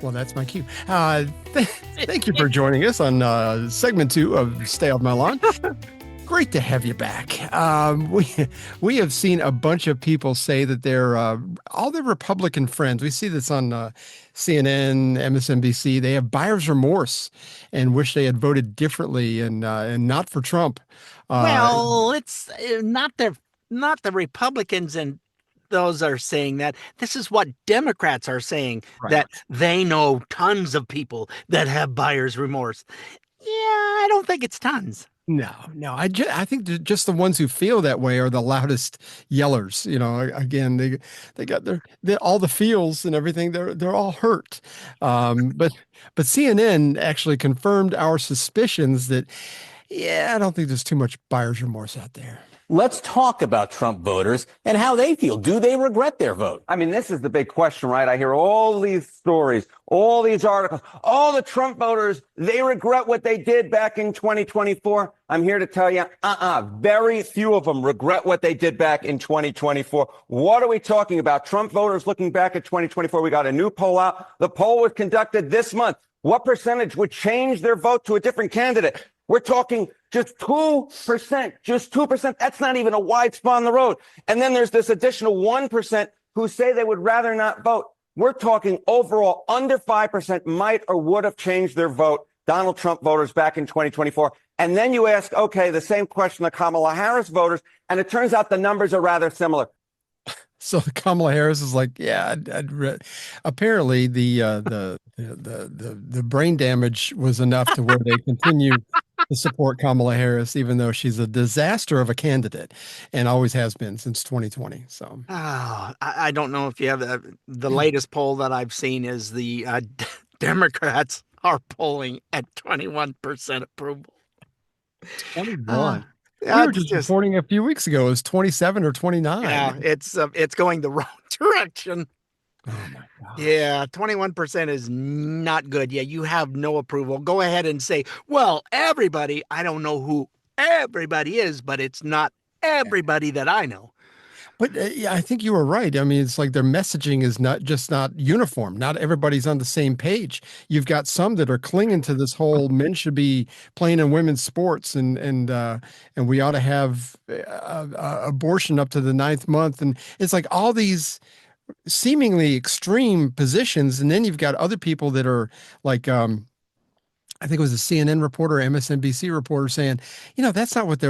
Well, that's my cue. Thank you for joining us on segment 2 of Stay Off My Lawn. Great to have you back. We have seen a bunch of people say that they're all their Republican friends. We see this on CNN, MSNBC. They have buyer's remorse and wish they had voted differently and not for Trump. Uh, Well, it's not the Republicans and those are saying that. This is what Democrats are saying, right. that they know tons of people that have buyer's remorse. Yeah, I don't think it's tons. No, no. I think just the ones who feel that way are the loudest yellers. Again, they got all the feels and everything. They're all hurt. But CNN actually confirmed our suspicions that yeah, I don't think there's too much buyer's remorse out there. Let's talk about Trump voters and how they feel. Do they regret their vote? I mean, this is the big question, right? I hear all these stories, all these articles, all the Trump voters, they regret what they did back in 2024. I'm here to tell you, very few of them regret what they did back in 2024. What are we talking about? Trump voters looking back at 2024. We got a new poll out. The poll was conducted this month. What percentage would change their vote to a different candidate? We're talking just 2%, just 2%. That's not even a wide spot on the road. And then there's this additional 1% who say they would rather not vote. We're talking overall under 5% might or would have changed their vote, Donald Trump voters back in 2024. And then you ask, okay, the same question to Kamala Harris voters, and it turns out the numbers are rather similar. So Kamala Harris is like, yeah, apparently the brain damage was enough to where they continue to support Kamala Harris, even though she's a disaster of a candidate and always has been since 2020. So, I don't know if you have the latest poll that I've seen is the Democrats are polling at 21% approval. 21. We were That's just just reporting a few weeks ago it was 27 or 29. Yeah, it's going the wrong direction. Oh my God. Yeah, 21% is not good. Yeah, you have no approval. Go ahead and say, well, everybody, I don't know who everybody is, but it's not everybody that I know. But yeah, I think you were right. I mean, it's like their messaging is not uniform. Not everybody's on the same page. You've got some that are clinging to this whole men should be playing in women's sports and we ought to have abortion up to the ninth month. And it's like all these seemingly extreme positions. And then you've got other people that are like, I think it was a CNN reporter, MSNBC reporter saying, that's not what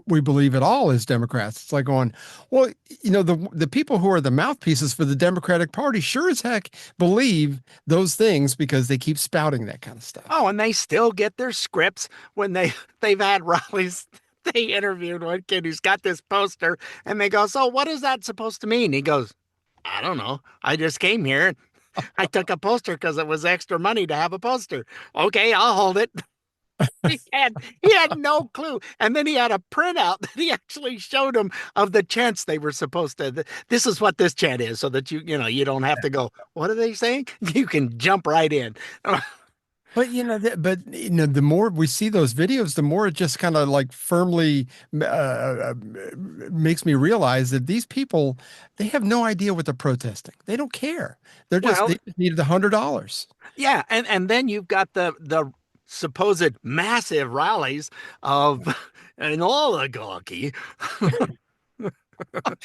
we believe at all as Democrats. It's like going, well, the people who are the mouthpieces for the Democratic Party sure as heck believe those things because they keep spouting that kind of stuff. Oh, and they still get their scripts when they've had rallies. They interviewed one kid who's got this poster and they go, so what is that supposed to mean? He goes, I don't know. I just came here. I took a poster because it was extra money to have a poster. Okay, I'll hold it. He had no clue. And then he had a printout that he actually showed him of the chants they were supposed to. This is what this chant is, so that you don't have to go, what are they saying? You can jump right in. But the more we see those videos, the more it just kind of like firmly makes me realize that these people, they have no idea what they're protesting. They don't care. They needed $100. Yeah, and then you've got the supposed massive rallies of an oligarchy.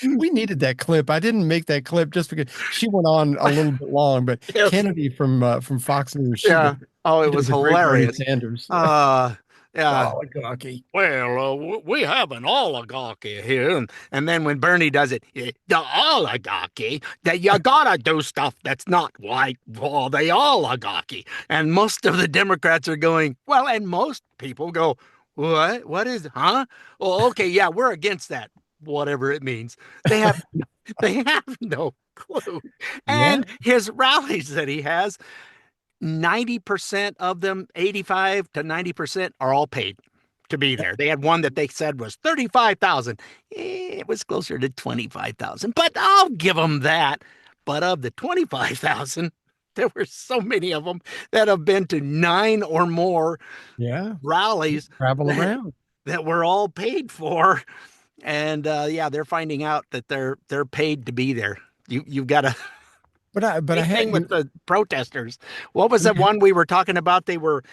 We needed that clip. I didn't make that clip just because she went on a little bit long, but Yes. Kennedy from Fox News. Yeah. Oh, it was hilarious. Sanders. Yeah. Oligarchy. Well, we have an oligarchy here, and then when Bernie does it, the oligarchy, that you gotta do stuff that's not white for the oligarchy, and most of the Democrats are going, well, and most people go, what? What is? Huh? Well, okay, yeah, we're against that, whatever it means. They have no clue, and his rallies that he has. 90% of them, 85 to 90% are all paid to be there. They had one that they said was 35,000. It was closer to 25,000, but I'll give them that. But of the 25,000, there were so many of them that have been to 9 or more rallies travel around that were all paid for. And they're finding out that they're paid to be there. You've got to I Same had thing with the protesters. What was that one we were talking about? They were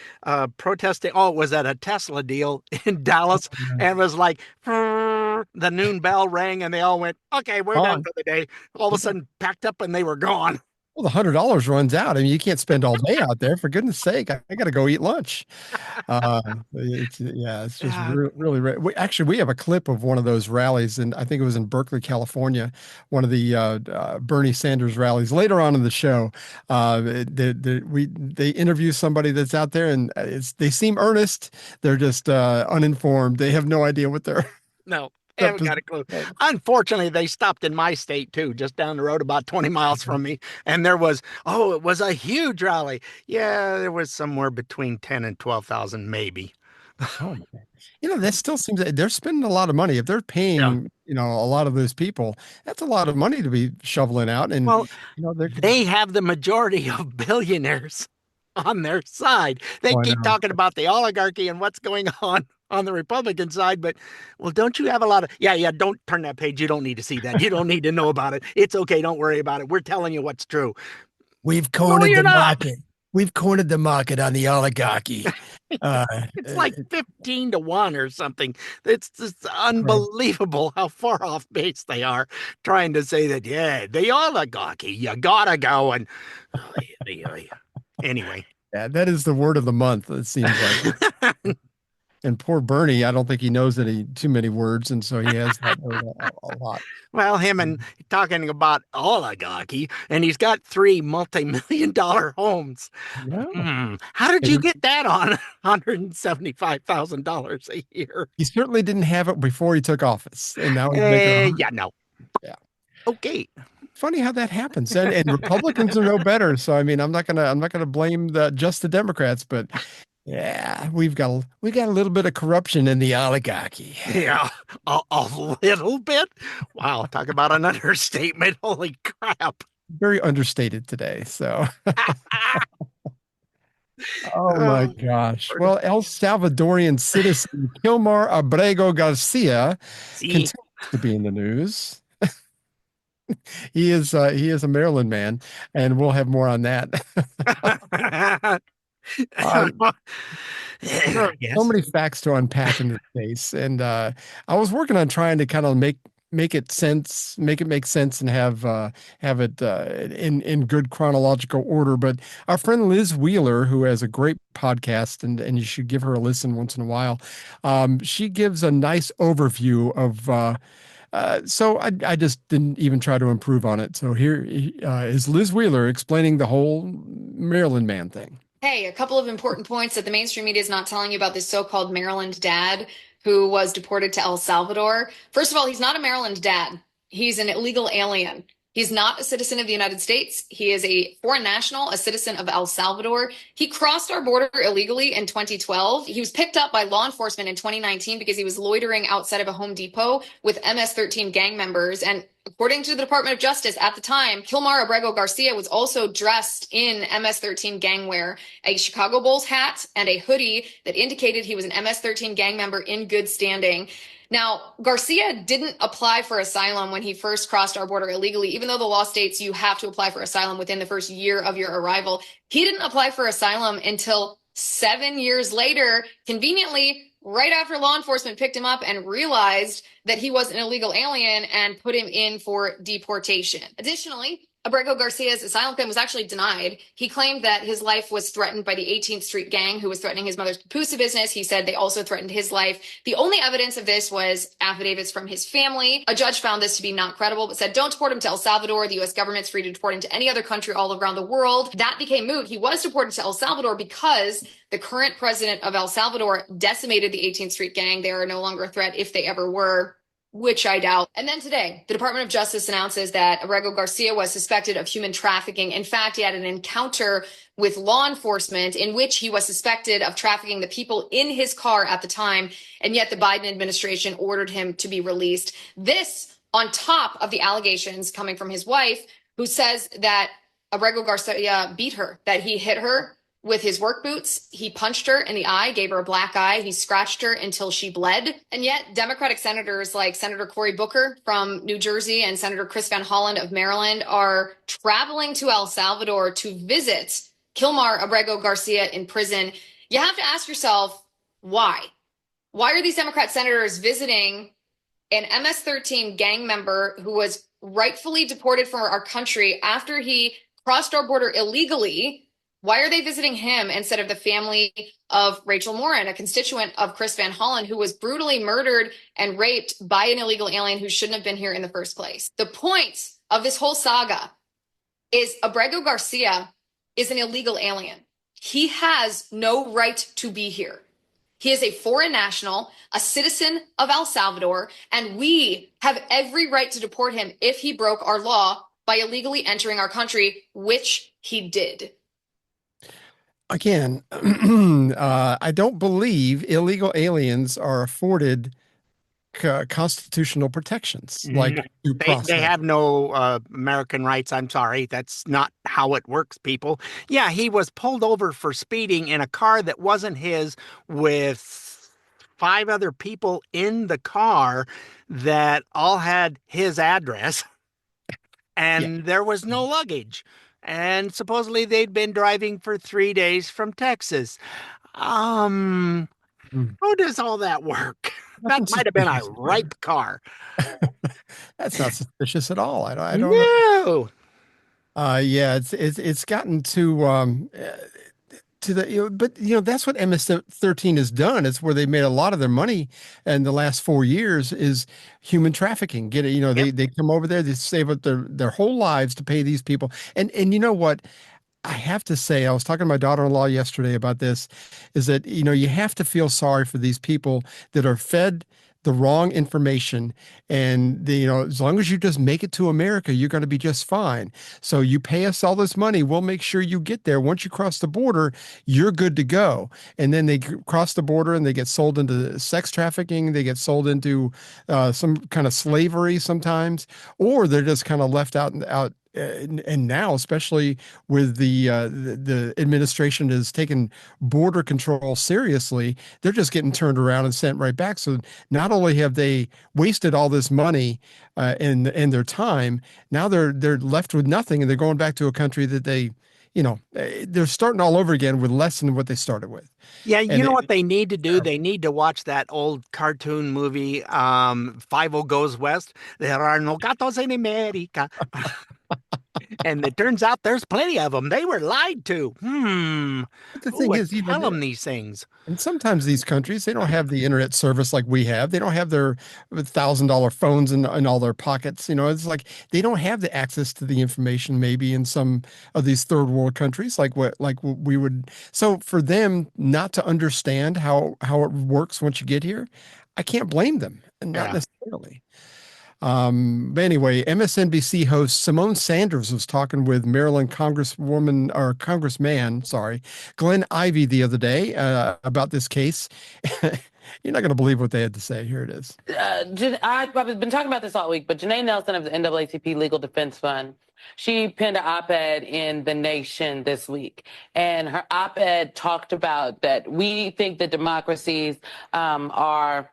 protesting. Oh, it was at a Tesla deal in Dallas, and it was like the noon bell rang, and they all went, "Okay, we're done gone. for the day." All of a sudden, packed up, and they were gone. Well, the $100 runs out. I mean, you can't spend all day out there. For goodness sake, I got to go eat lunch. Uh, it's just Uh, really, actually, we have a clip of one of those rallies, and I think it was in Berkeley, California, one of the Bernie Sanders rallies. Later on in the show, they interview somebody that's out there, and they seem earnest. They're just uninformed. They have no idea what they're. no, I haven't got a clue. Unfortunately, they stopped in my state too, just down the road about 20 miles from me. And it was a huge rally. Yeah, there was somewhere between 10 and 12,000, maybe. Oh man. That still seems that they're spending a lot of money. If they're Yeah. paying, a lot of those people, that's a lot of money to be shoveling out. And, Well, they're, they have the majority of billionaires on their side. They oh, I keep know. talking about the oligarchy and what's going on the Republican side, but well, don't you have a lot of yeah, don't turn that page. You don't need to see that. You don't need to know about it. It's okay, don't worry about it. We're telling you what's true. We've No, cornered you're the not. market. We've cornered the market on the oligarchy. Uh, It's like 15 to 1 or something. It's just unbelievable how far off base they are trying to say that, yeah, the oligarchy, you gotta go. And anyway. yeah, that is the word of the month, it seems like. And poor Bernie, I don't think he knows too many words, and so he has that word a lot. Well, him and talking about oligarchy, and he's got 3 multi-million-dollar homes. Yeah. How did you And get that on $175,000 a year? he certainly didn't have it before he took office, and now he's making Yeah, no. yeah. Okay. Funny how that happens. And Republicans are no better. So I mean, I'm not gonna blame just the Democrats, but yeah, we got a little bit of corruption in the oligarchy. Yeah, a little bit. Wow, talk about an understatement. Holy crap. Very understated today. So oh my Oh, gosh. Well, El Salvadorian citizen Kilmar Abrego Garcia see. continues to be in the news. He is a Maryland man, and we'll have more on that. Uh, there are so Yes. many facts to unpack in this case, and I was working on trying to kind of make it make sense, and have it in good chronological order. But our friend Liz Wheeler, who has a great podcast, and you should give her a listen once in a while, she gives a nice overview of. So I just didn't even try to improve on it. So here is Liz Wheeler explaining the whole Maryland man thing. Hey, a couple of important points that the mainstream media is not telling you about this so-called Maryland dad who was deported to El Salvador. First of all, he's not a Maryland dad. He's an illegal alien. He's not a citizen of the United States. He is a foreign national, a citizen of El Salvador. He crossed our border illegally in 2012. He was picked up by law enforcement in 2019 because he was loitering outside of a Home Depot with MS-13 gang members. And according to the Department of Justice at the time, Kilmar Abrego Garcia was also dressed in MS-13 gang wear, a Chicago Bulls hat, and a hoodie that indicated he was an MS-13 gang member in good standing. Now, Garcia didn't apply for asylum when he first crossed our border illegally, even though the law states you have to apply for asylum within the first year of your arrival. He didn't apply for asylum until 7 years later, conveniently, right after law enforcement picked him up and realized that he was an illegal alien and put him in for deportation. Additionally, Abrego Garcia's asylum claim was actually denied. He claimed that his life was threatened by the 18th Street gang who was threatening his mother's pupusa business. He said they also threatened his life. The only evidence of this was affidavits from his family. A judge found this to be not credible, but said don't deport him to El Salvador. The U.S. government's free to deport him to any other country all around the world. That became moot. He was deported to El Salvador because the current president of El Salvador decimated the 18th Street gang. They are no longer a threat if they ever were, which I doubt. And then today, the Department of Justice announces that Abrego Garcia was suspected of human trafficking. In fact, he had an encounter with law enforcement in which he was suspected of trafficking the people in his car at the time, and yet the Biden administration ordered him to be released. This on top of the allegations coming from his wife, who says that Abrego Garcia beat her, that he hit her, with his work boots. He punched her in the eye, gave her a black eye. He scratched her until she bled. And yet, Democratic senators like Senator Cory Booker from New Jersey and Senator Chris Van Hollen of Maryland are traveling to El Salvador to visit Kilmar Abrego Garcia in prison. You have to ask yourself, why? Why are these Democrat senators visiting an MS-13 gang member who was rightfully deported from our country after he crossed our border illegally? Why are they visiting him instead of the family of Rachel Morin, a constituent of Chris Van Hollen, who was brutally murdered and raped by an illegal alien who shouldn't have been here in the first place? The point of this whole saga is Abrego Garcia is an illegal alien. He has no right to be here. He is a foreign national, a citizen of El Salvador, and we have every right to deport him if he broke our law by illegally entering our country, which he did. Again, I don't believe illegal aliens are afforded constitutional protections like due process. They have no American rights. I'm sorry. That's not how it works, people. Yeah, he was pulled over for speeding in a car that wasn't his with 5 other people in the car that all had his address, and there was no luggage. And supposedly they'd been driving for 3 days from Texas. How does all that work? That might have been a ripe car. That's not suspicious at all. I don't know. Yeah, it's gotten to the, but that's what MS-13 has done. It's where they made a lot of their money in the last 4 years is human trafficking. They come over there, they save up their whole lives to pay these people. And you know what? I have to say, I was talking to my daughter-in-law yesterday about this, is that, you have to feel sorry for these people that are fed the wrong information. And as long as you just make it to America, you're going to be just fine. So you pay us all this money, we'll make sure you get there. Once you cross the border, you're good to go. And then they cross the border and they get sold into sex trafficking. They get sold into some kind of slavery sometimes, or they're just kind of left out. And now, especially with the administration has taken border control seriously, they're just getting turned around and sent right back. So not only have they wasted all this money and their time, now they're left with nothing, and they're going back to a country that they're starting all over again with less than what they started with. Yeah, you know what they need to do? They need to watch that old cartoon movie, 5-0 Goes West. There are no gatos in America. And it turns out there's plenty of them. They were lied to. But the thing is, tell them these things. And sometimes these countries, they don't have the internet service like we have. They don't have their $1,000 phones in all their pockets. It's like they don't have the access to the information maybe in some of these third world countries like we would. So for them not to understand how it works once you get here, I can't blame them, and not necessarily. But anyway, MSNBC host Simone Sanders was talking with Maryland Congressman, Glenn Ivey the other day about this case. You're not going to believe what they had to say. Here it is. I've been talking about this all week, but Janae Nelson of the NAACP Legal Defense Fund, she penned an op-ed in The Nation this week, and her op-ed talked about that we think that democracies are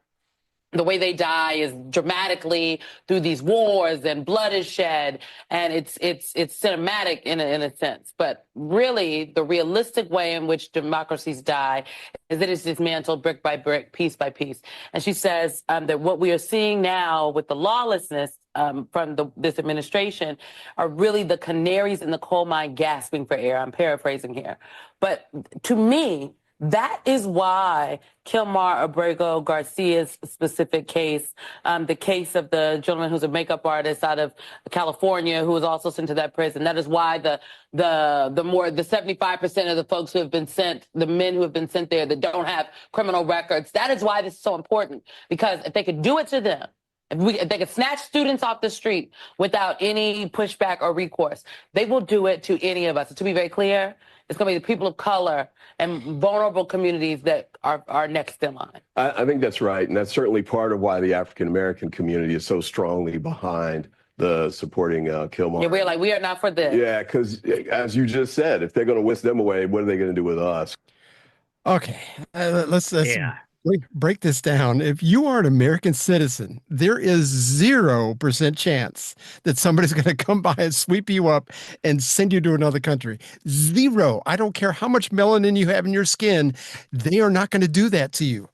the way they die is dramatically through these wars and blood is shed, and it's cinematic in a sense. But really, the realistic way in which democracies die is that it's dismantled brick by brick, piece by piece. And she says that what we are seeing now with the lawlessness from this administration are really the canaries in the coal mine gasping for air. I'm paraphrasing here. But to me, that is why Kilmar Abrego Garcia's specific case, the case of the gentleman who's a makeup artist out of California who was also sent to that prison, that is why the 75% of the folks who have been sent, the men who have been sent there that don't have criminal records, that is why this is so important. Because if they could do it to them, if they could snatch students off the street without any pushback or recourse, they will do it to any of us. To be very clear, it's going to be the people of color and vulnerable communities that are next in line. I think that's right. And that's certainly part of why the African-American community is so strongly behind the supporting Killmonger. Yeah, we're like, we are not for this. Yeah, because as you just said, if they're going to whisk them away, what are they going to do with us? Okay, let's Yeah. break this down. If you are an American citizen, there is 0% chance that somebody's going to come by and sweep you up and send you to another country. Zero. I don't care how much melanin you have in your skin, they are not going to do that to you.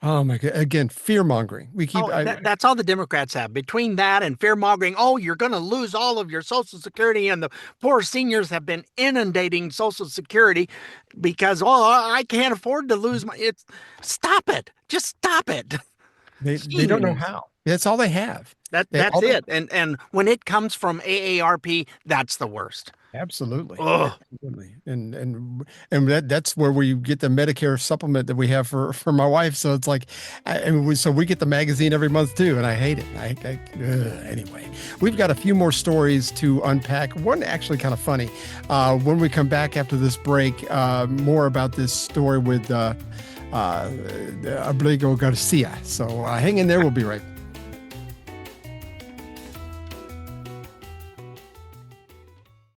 Oh my God. Again, fear mongering. We keep, That's all the Democrats have. Between that and fear mongering, oh, you're going to lose all of your Social Security, and the poor seniors have been inundating Social Security because, oh, I can't afford to lose my. It's stop it. Just stop it. they don't know Jeez. how. That's all they have. That's it. And when it comes from AARP, that's the worst. Absolutely. Oh, Absolutely. And that's where we get the Medicare supplement that we have for my wife. So it's like, so we get the magazine every month too, and I hate it. Anyway, we've got a few more stories to unpack. One actually kind of funny. When we come back after this break, more about this story with Abrigo Garcia. So hang in there. We'll be right back.